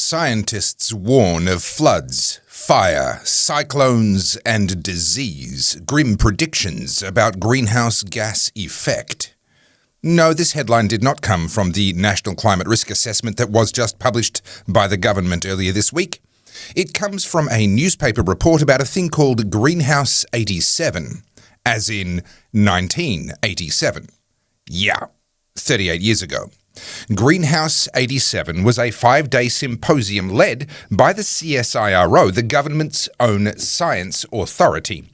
Scientists warn of floods, fire, cyclones, and disease. Grim predictions about greenhouse gas effect. No, this headline did not come from the National Climate Risk Assessment that was just published by the government earlier this week. It comes from a newspaper report about a thing called Greenhouse 87, as in 1987. Yeah, 38 years ago. Greenhouse 87 was a 5-day symposium led by the CSIRO, the government's own science authority,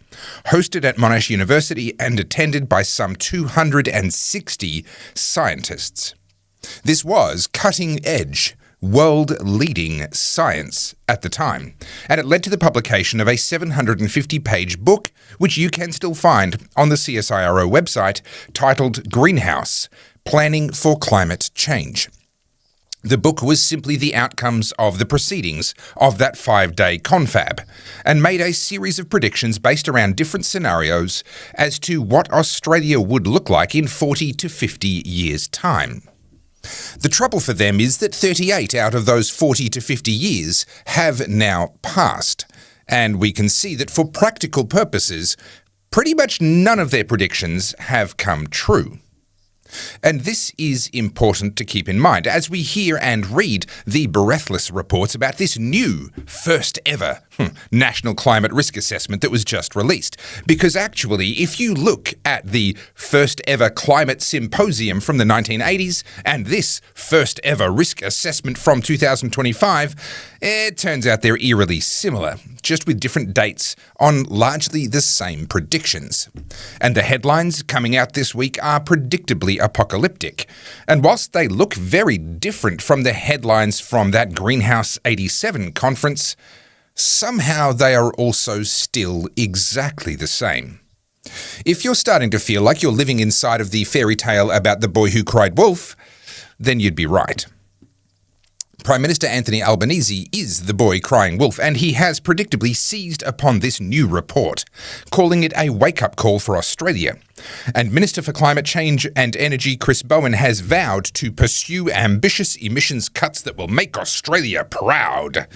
hosted at Monash University and attended by some 260 scientists. This was cutting-edge, world-leading science at the time, and it led to the publication of a 750-page book, which you can still find on the CSIRO website, titled Greenhouse: Planning for Climate Change. The book was simply the outcomes of the proceedings of that 5-day confab and made a series of predictions based around different scenarios as to what Australia would look like in 40 to 50 years' time. The trouble for them is that 38 out of those 40 to 50 years have now passed, and we can see that for practical purposes, pretty much none of their predictions have come true. And this is important to keep in mind as we hear and read the breathless reports about this new, first ever National Climate Risk Assessment that was just released. Because actually, if you look at the first ever climate symposium from the 1980s and this first ever risk assessment from 2025, it turns out they're eerily similar, just with different dates on largely the same predictions. And the headlines coming out this week are predictably apocalyptic. And whilst they look very different from the headlines from that Greenhouse 87 conference, somehow they are also still exactly the same. If you're starting to feel like you're living inside of the fairy tale about the boy who cried wolf, then you'd be right. Prime Minister Anthony Albanese is the boy crying wolf, and he has predictably seized upon this new report, calling it a wake-up call for Australia. And Minister for Climate Change and Energy Chris Bowen has vowed to pursue ambitious emissions cuts that will make Australia proud,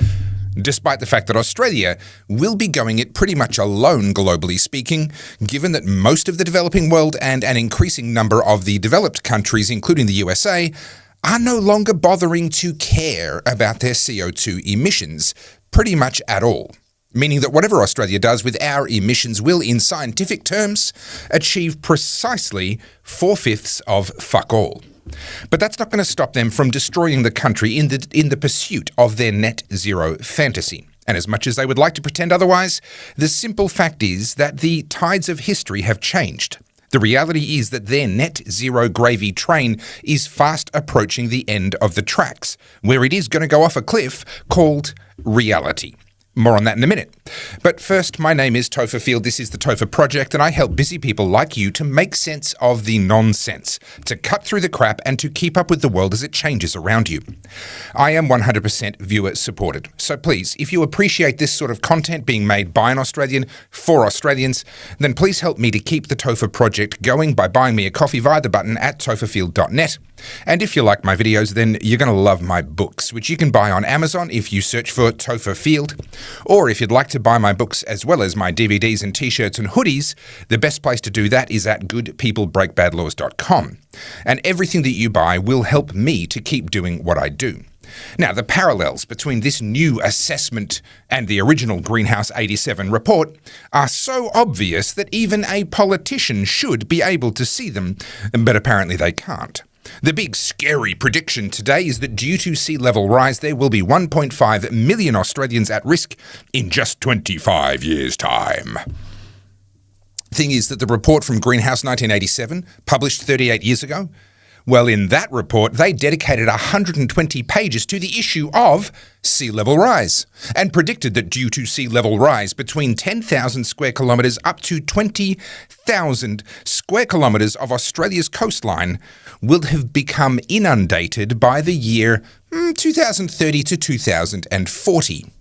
despite the fact that Australia will be going it pretty much alone, globally speaking, given that most of the developing world and an increasing number of the developed countries, including the USA, are no longer bothering to care about their CO2 emissions pretty much at all. Meaning that whatever Australia does with our emissions will, in scientific terms, achieve precisely 4/5 of fuck all. But that's not going to stop them from destroying the country in the pursuit of their net zero fantasy. And as much as they would like to pretend otherwise, the simple fact is that the tides of history have changed. The reality is that their net zero gravy train is fast approaching the end of the tracks, where it is going to go off a cliff called reality. More on that in a minute. But first, my name is Topher Field. This is the Topher Project, and I help busy people like you to make sense of the nonsense, to cut through the crap, and to keep up with the world as it changes around you. I am 100% viewer supported. So please, if you appreciate this sort of content being made by an Australian for Australians, then please help me to keep the Topher Project going by buying me a coffee via the button at topherfield.net. And if you like my videos, then you're going to love my books, which you can buy on Amazon if you search for Topher Field. Or if you'd like to buy my books as well as my DVDs and t-shirts and hoodies, the best place to do that is at goodpeoplebreakbadlaws.com. And everything that you buy will help me to keep doing what I do. Now, the parallels between this new assessment and the original Greenhouse 87 report are so obvious that even a politician should be able to see them, but apparently they can't. The big scary prediction today is that due to sea level rise, there will be 1.5 million Australians at risk in just 25 years' time. Thing is that the report from Greenhouse 1987, published 38 years ago, well, in that report, they dedicated 120 pages to the issue of sea level rise and predicted that due to sea level rise, between 10,000 square kilometres up to 20,000 square kilometres of Australia's coastline will have become inundated by the year 2030 to 2040.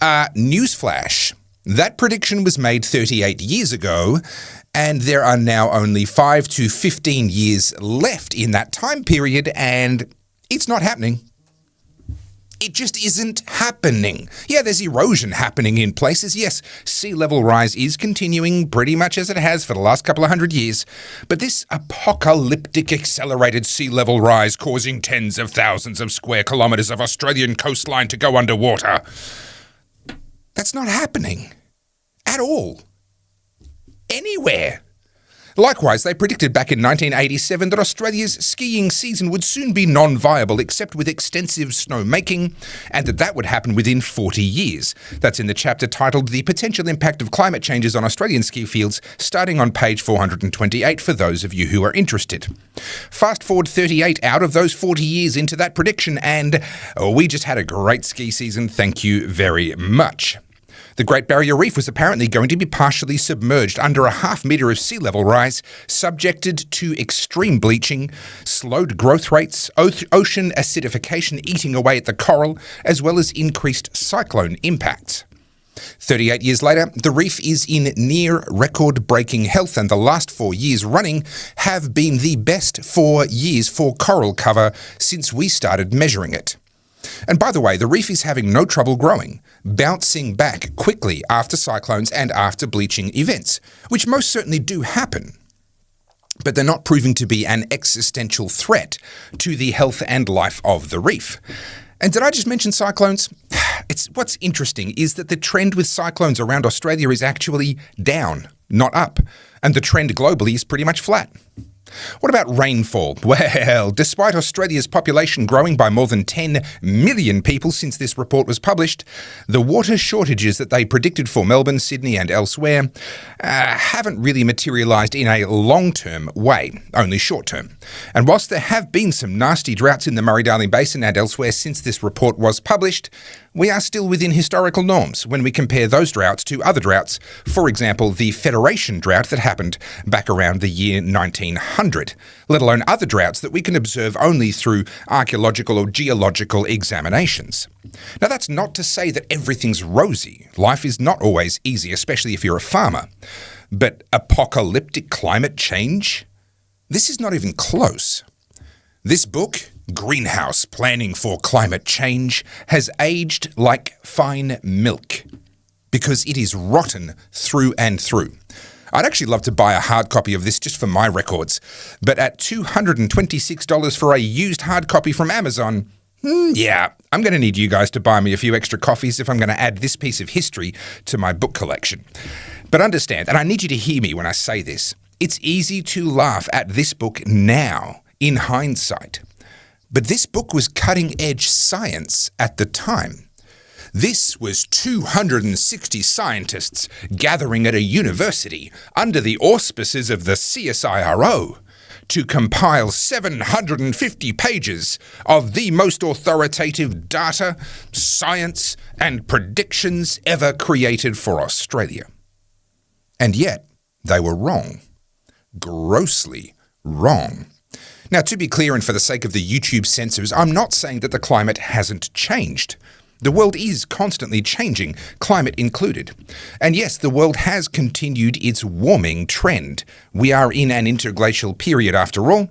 Newsflash. That prediction was made 38 years ago, and there are now only 5 to 15 years left in that time period, and it's not happening. It just isn't happening. Yeah, there's erosion happening in places. Yes, sea level rise is continuing pretty much as it has for the last couple of hundred years. But this apocalyptic accelerated sea level rise causing tens of thousands of square kilometres of Australian coastline to go underwater, that's not happening. At all. Anywhere. Likewise, they predicted back in 1987 that Australia's skiing season would soon be non-viable except with extensive snowmaking, and that would happen within 40 years. That's in the chapter titled The Potential Impact of Climate Changes on Australian Ski Fields, starting on page 428 for those of you who are interested. Fast forward 38 out of those 40 years into that prediction, and we just had a great ski season, thank you very much. The Great Barrier Reef was apparently going to be partially submerged under a half-metre of sea level rise, subjected to extreme bleaching, slowed growth rates, ocean acidification eating away at the coral, as well as increased cyclone impacts. 38 years later, the reef is in near record-breaking health, and the last 4 years running have been the best 4 years for coral cover since we started measuring it. And by the way, the reef is having no trouble growing, bouncing back quickly after cyclones and after bleaching events, which most certainly do happen. But they're not proving to be an existential threat to the health and life of the reef. And did I just mention cyclones? What's interesting is that the trend with cyclones around Australia is actually down, not up, and the trend globally is pretty much flat. What about rainfall? Well, despite Australia's population growing by more than 10 million people since this report was published, the water shortages that they predicted for Melbourne, Sydney and elsewhere haven't really materialised in a long-term way, only short-term. And whilst there have been some nasty droughts in the Murray-Darling Basin and elsewhere since this report was published, we are still within historical norms when we compare those droughts to other droughts, for example, the Federation drought that happened back around the year 1900, let alone other droughts that we can observe only through archaeological or geological examinations. Now, that's not to say that everything's rosy. Life is not always easy, especially if you're a farmer. But apocalyptic climate change? This is not even close. This book, Greenhouse Planning for Climate Change, has aged like fine milk because it is rotten through and through. I'd actually love to buy a hard copy of this just for my records, but at $226 for a used hard copy from Amazon, yeah, I'm going to need you guys to buy me a few extra coffees if I'm going to add this piece of history to my book collection. But understand, and I need you to hear me when I say this, it's easy to laugh at this book now, in hindsight. But this book was cutting-edge science at the time. This was 260 scientists gathering at a university under the auspices of the CSIRO to compile 750 pages of the most authoritative data, science, and predictions ever created for Australia. And yet, they were wrong. Grossly wrong. Now, to be clear, and for the sake of the YouTube censors, I'm not saying that the climate hasn't changed. The world is constantly changing, climate included. And yes, the world has continued its warming trend. We are in an interglacial period after all,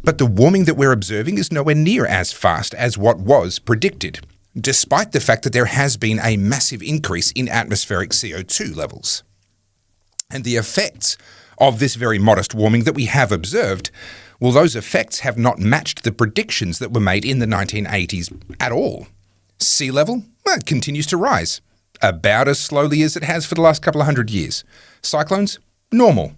but the warming that we're observing is nowhere near as fast as what was predicted, despite the fact that there has been a massive increase in atmospheric CO2 levels. And the effects of this very modest warming that we have observed, well, those effects have not matched the predictions that were made in the 1980s at all. Sea level, well, it continues to rise, about as slowly as it has for the last couple of hundred years. Cyclones, normal.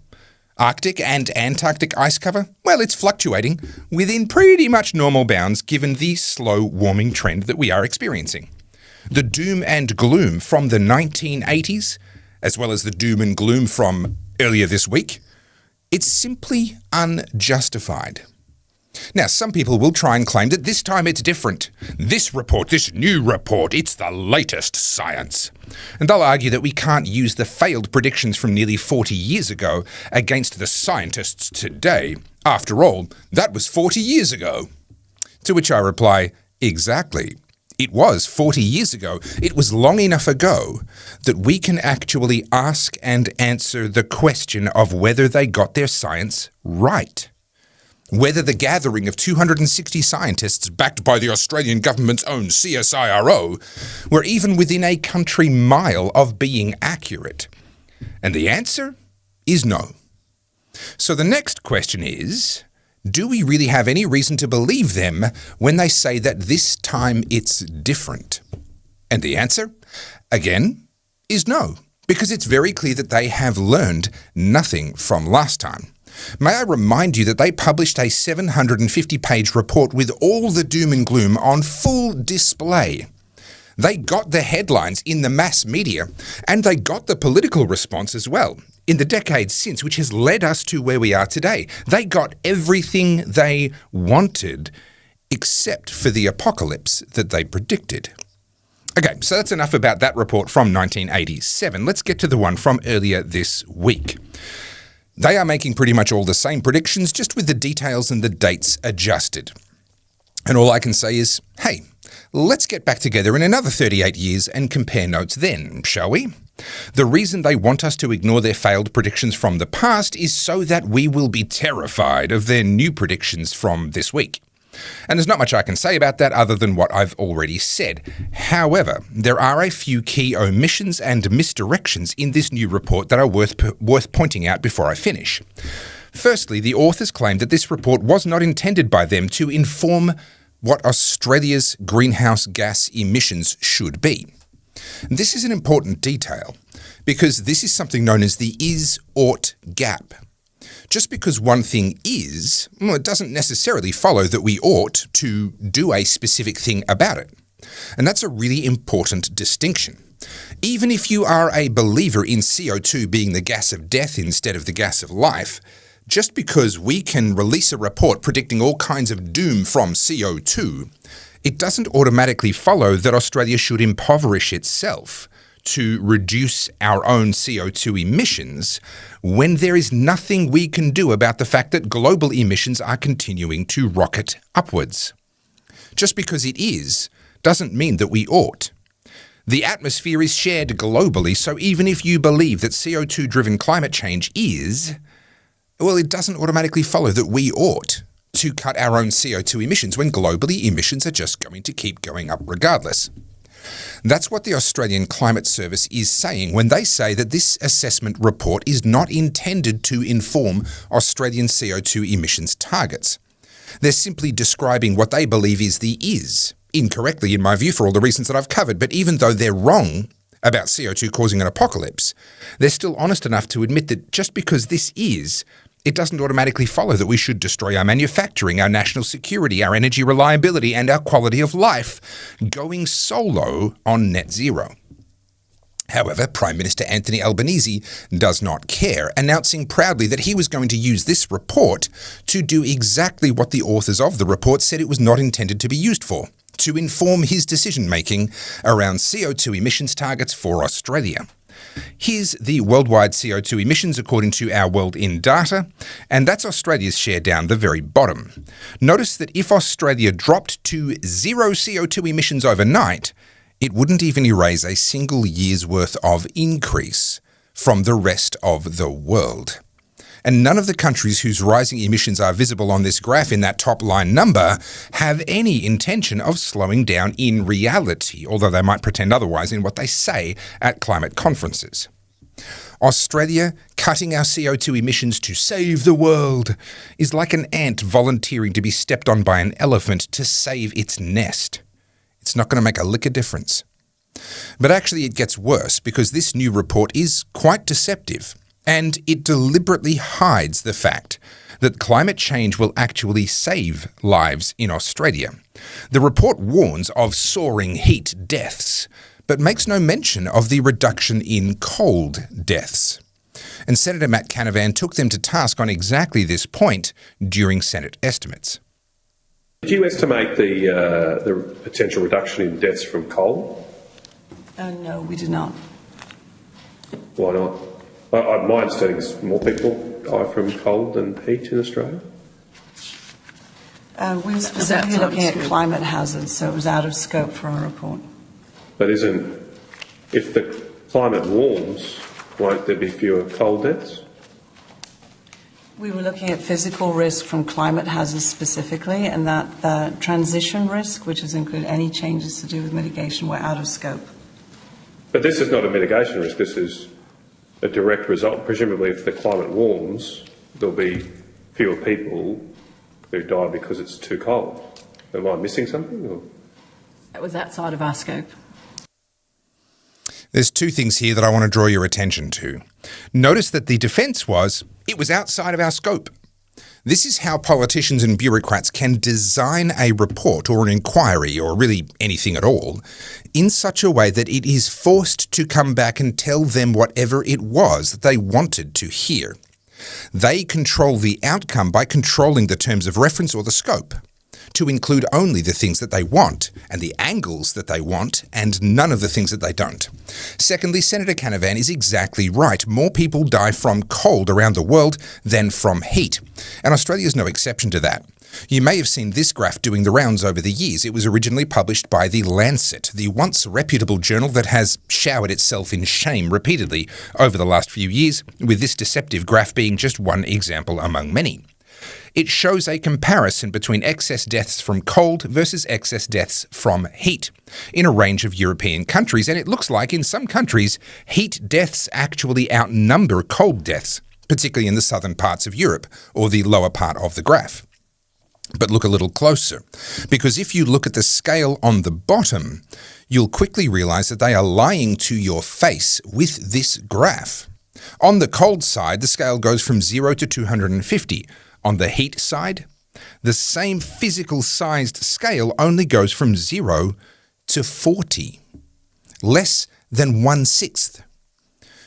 Arctic and Antarctic ice cover, well, it's fluctuating within pretty much normal bounds given the slow warming trend that we are experiencing. The doom and gloom from the 1980s, as well as the doom and gloom from earlier this week, it's simply unjustified. Now, some people will try and claim that this time it's different. This report, this new report, it's the latest science. And they'll argue that we can't use the failed predictions from nearly 40 years ago against the scientists today. After all, that was 40 years ago. To which I reply, exactly. It was 40 years ago. It was long enough ago that we can actually ask and answer the question of whether they got their science right. Whether the gathering of 260 scientists backed by the Australian government's own CSIRO were even within a country mile of being accurate. And the answer is no. So the next question is, do we really have any reason to believe them when they say that this time it's different? And the answer, again, is no, because it's very clear that they have learned nothing from last time. May I remind you that they published a 750-page report with all the doom and gloom on full display. They got the headlines in the mass media, and they got the political response as well in the decades since, which has led us to where we are today. They got everything they wanted, except for the apocalypse that they predicted. Okay, so that's enough about that report from 1987. Let's get to the one from earlier this week. They are making pretty much all the same predictions, just with the details and the dates adjusted. And all I can say is, hey, let's get back together in another 38 years and compare notes then, shall we? The reason they want us to ignore their failed predictions from the past is so that we will be terrified of their new predictions from this week. And there's not much I can say about that other than what I've already said. However, there are a few key omissions and misdirections in this new report that are worth pointing out before I finish. Firstly, the authors claim that this report was not intended by them to inform what Australia's greenhouse gas emissions should be. This is an important detail because this is something known as the is-ought gap. Just because one thing is, well, it doesn't necessarily follow that we ought to do a specific thing about it. And that's a really important distinction. Even if you are a believer in CO2 being the gas of death instead of the gas of life, just because we can release a report predicting all kinds of doom from CO2, it doesn't automatically follow that Australia should impoverish itself to reduce our own CO2 emissions when there is nothing we can do about the fact that global emissions are continuing to rocket upwards. Just because it is doesn't mean that we ought. The atmosphere is shared globally, so even if you believe that CO2-driven climate change is, well, it doesn't automatically follow that we ought to cut our own CO2 emissions when globally emissions are just going to keep going up regardless. That's what the Australian Climate Service is saying when they say that this assessment report is not intended to inform Australian CO2 emissions targets. They're simply describing what they believe is the is, incorrectly in my view for all the reasons that I've covered, but even though they're wrong about CO2 causing an apocalypse, they're still honest enough to admit that just because this is, it doesn't automatically follow that we should destroy our manufacturing, our national security, our energy reliability, and our quality of life, going solo on net zero. However, Prime Minister Anthony Albanese does not care, announcing proudly that he was going to use this report to do exactly what the authors of the report said it was not intended to be used for, to inform his decision-making around CO2 emissions targets for Australia. Here's the worldwide CO2 emissions according to Our World in Data, and that's Australia's share down the very bottom. Notice that if Australia dropped to zero CO2 emissions overnight, it wouldn't even erase a single year's worth of increase from the rest of the world. And none of the countries whose rising emissions are visible on this graph in that top line number have any intention of slowing down in reality, although they might pretend otherwise in what they say at climate conferences. Australia cutting our CO2 emissions to save the world is like an ant volunteering to be stepped on by an elephant to save its nest. It's not going to make a lick of difference. But actually it gets worse because this new report is quite deceptive. And it deliberately hides the fact that climate change will actually save lives in Australia. The report warns of soaring heat deaths, but makes no mention of the reduction in cold deaths. And Senator Matt Canavan took them to task on exactly this point during Senate estimates. Did you estimate the potential reduction in deaths from coal? No, we did not. Why not? My understanding is more people die from cold than heat in Australia. We were specifically looking at climate hazards, so it was out of scope for our report. But if the climate warms, won't there be fewer cold deaths? We were looking at physical risk from climate hazards specifically, and that the transition risk, which is include any changes to do with mitigation, were out of scope. But this is not a mitigation risk, this is a direct result. Presumably if the climate warms, there'll be fewer people who die because it's too cold. Am I missing something? Or? That was outside of our scope. There's two things here that I want to draw your attention to. Notice that the defence was, it was outside of our scope. This is how politicians and bureaucrats can design a report or an inquiry, or really anything at all, in such a way that it is forced to come back and tell them whatever it was that they wanted to hear. They control the outcome by controlling the terms of reference or the scope, to include only the things that they want and the angles that they want and none of the things that they don't. Secondly, Senator Canavan is exactly right. More people die from cold around the world than from heat. And Australia is no exception to that. You may have seen this graph doing the rounds over the years. It was originally published by The Lancet, the once reputable journal that has showered itself in shame repeatedly over the last few years, with this deceptive graph being just one example among many. It shows a comparison between excess deaths from cold versus excess deaths from heat in a range of European countries, and it looks like in some countries, heat deaths actually outnumber cold deaths, particularly in the southern parts of Europe or the lower part of the graph. But look a little closer, because if you look at the scale on the bottom, you'll quickly realize that they are lying to your face with this graph. On the cold side, the scale goes from 0 to 250. On the heat side, the same physical sized scale only goes from 0 to 40, less than 1/6.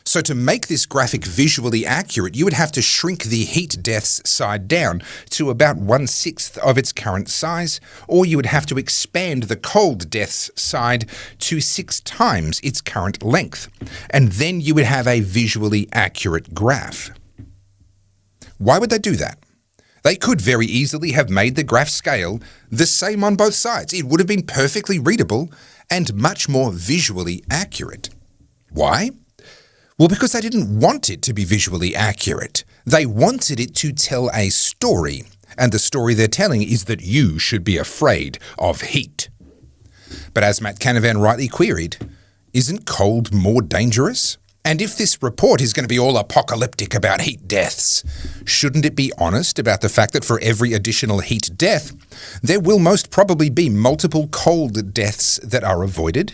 So to make this graphic visually accurate, you would have to shrink the heat deaths side down to about 1/6 of its current size, or you would have to expand the cold deaths side to 6 times its current length, and then you would have a visually accurate graph. Why would they do that? They could very easily have made the graph scale the same on both sides. It would have been perfectly readable and much more visually accurate. Why? Well, because they didn't want it to be visually accurate. They wanted it to tell a story, and the story they're telling is that you should be afraid of heat. But as Matt Canavan rightly queried, isn't cold more dangerous? And if this report is going to be all apocalyptic about heat deaths, shouldn't it be honest about the fact that for every additional heat death, there will most probably be multiple cold deaths that are avoided?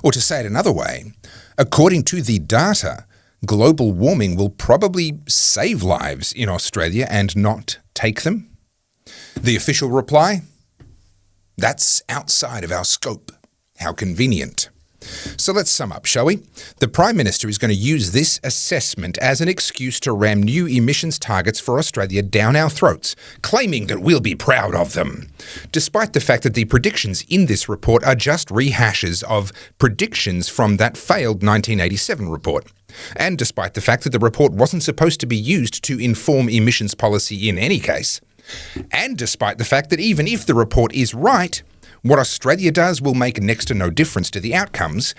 Or to say it another way, according to the data, global warming will probably save lives in Australia and not take them. The official reply? That's outside of our scope. How convenient. So let's sum up, shall we? The Prime Minister is going to use this assessment as an excuse to ram new emissions targets for Australia down our throats, claiming that we'll be proud of them, despite the fact that the predictions in this report are just rehashes of predictions from that failed 1987 report. And despite the fact that the report wasn't supposed to be used to inform emissions policy in any case. And despite the fact that even if the report is right, what Australia does will make next to no difference to the outcomes,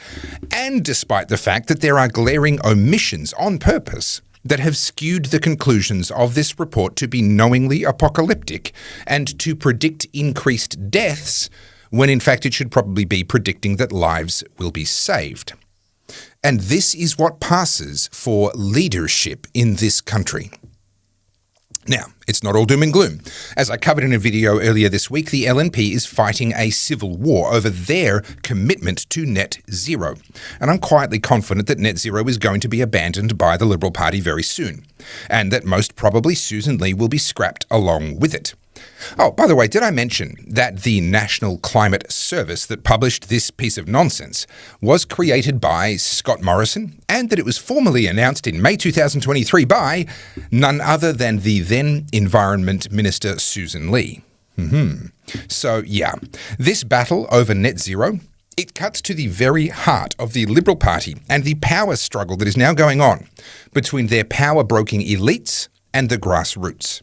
and despite the fact that there are glaring omissions on purpose that have skewed the conclusions of this report to be knowingly apocalyptic and to predict increased deaths, when in fact it should probably be predicting that lives will be saved. And this is what passes for leadership in this country. Now, it's not all doom and gloom. As I covered in a video earlier this week, the LNP is fighting a civil war over their commitment to net zero. And I'm quietly confident that net zero is going to be abandoned by the Liberal Party very soon, and that most probably Susan Lee will be scrapped along with it. Oh, by the way, did I mention that the National Climate Service that published this piece of nonsense was created by Scott Morrison, and that it was formally announced in May 2023 by none other than the then Environment Minister Susan Lee? So, yeah, this battle over net zero, it cuts to the very heart of the Liberal Party and the power struggle that is now going on between their power-broking elites and the grassroots.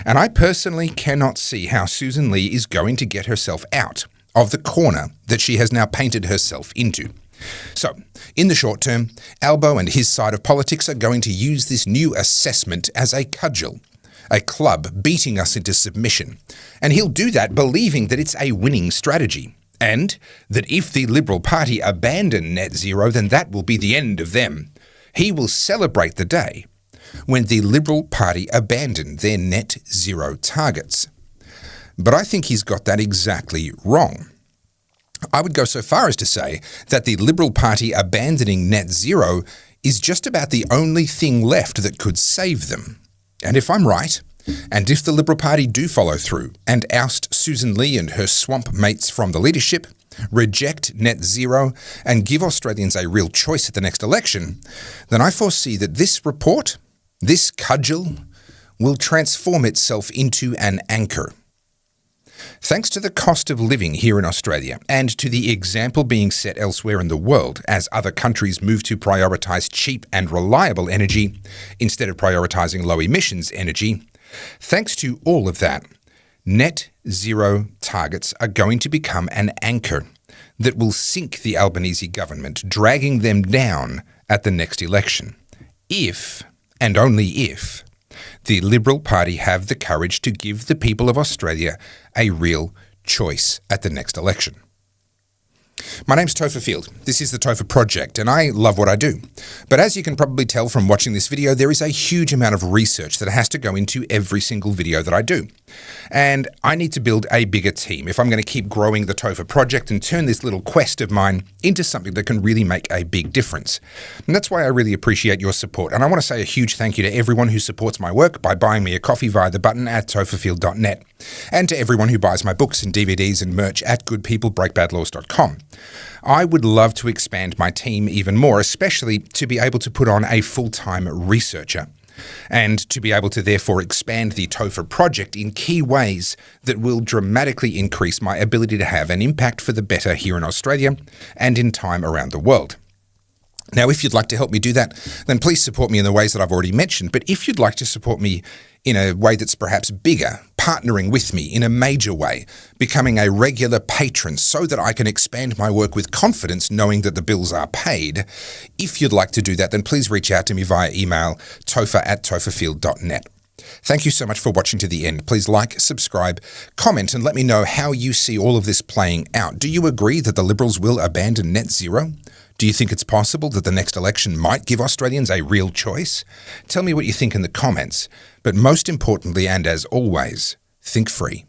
And I personally cannot see how Susan Lee is going to get herself out of the corner that she has now painted herself into. So, in the short term, Albo and his side of politics are going to use this new assessment as a cudgel a club beating us into submission. And he'll do that believing that it's a winning strategy, and that if the Liberal Party abandon net zero, then that will be the end of them. He will celebrate the day when the Liberal Party abandon their net zero targets. But I think he's got that exactly wrong. I would go so far as to say that the Liberal Party abandoning net zero is just about the only thing left that could save them. And if I'm right, and if the Liberal Party do follow through and oust Susan Lee and her swamp mates from the leadership, reject net zero, and give Australians a real choice at the next election, then I foresee that this report, this cudgel, will transform itself into an anchor. Thanks to the cost of living here in Australia and to the example being set elsewhere in the world as other countries move to prioritise cheap and reliable energy instead of prioritising low emissions energy, thanks to all of that, net zero targets are going to become an anchor that will sink the Albanese government, dragging them down at the next election. If, and only if, the Liberal Party have the courage to give the people of Australia a real choice at the next election. My name's Topher Field. This is the Topher Project, and I love what I do. But as you can probably tell from watching this video, there is a huge amount of research that has to go into every single video that I do. And I need to build a bigger team if I'm going to keep growing the Topher Project and turn this little quest of mine into something that can really make a big difference. And that's why I really appreciate your support. And I want to say a huge thank you to everyone who supports my work by buying me a coffee via the button at topherfield.net, and to everyone who buys my books and DVDs and merch at goodpeoplebreakbadlaws.com. I would love to expand my team even more, especially to be able to put on a full-time researcher and to be able to therefore expand the Topher Project in key ways that will dramatically increase my ability to have an impact for the better here in Australia and in time around the world. Now, if you'd like to help me do that, then please support me in the ways that I've already mentioned. But if you'd like to support me in a way that's perhaps bigger, partnering with me in a major way, becoming a regular patron so that I can expand my work with confidence knowing that the bills are paid, if you'd like to do that, then please reach out to me via email, topher@topherfield.net. Thank you so much for watching to the end. Please like, subscribe, comment, and let me know how you see all of this playing out. Do you agree that the Liberals will abandon net zero? Do you think it's possible that the next election might give Australians a real choice? Tell me what you think in the comments. But most importantly, and as always, think free.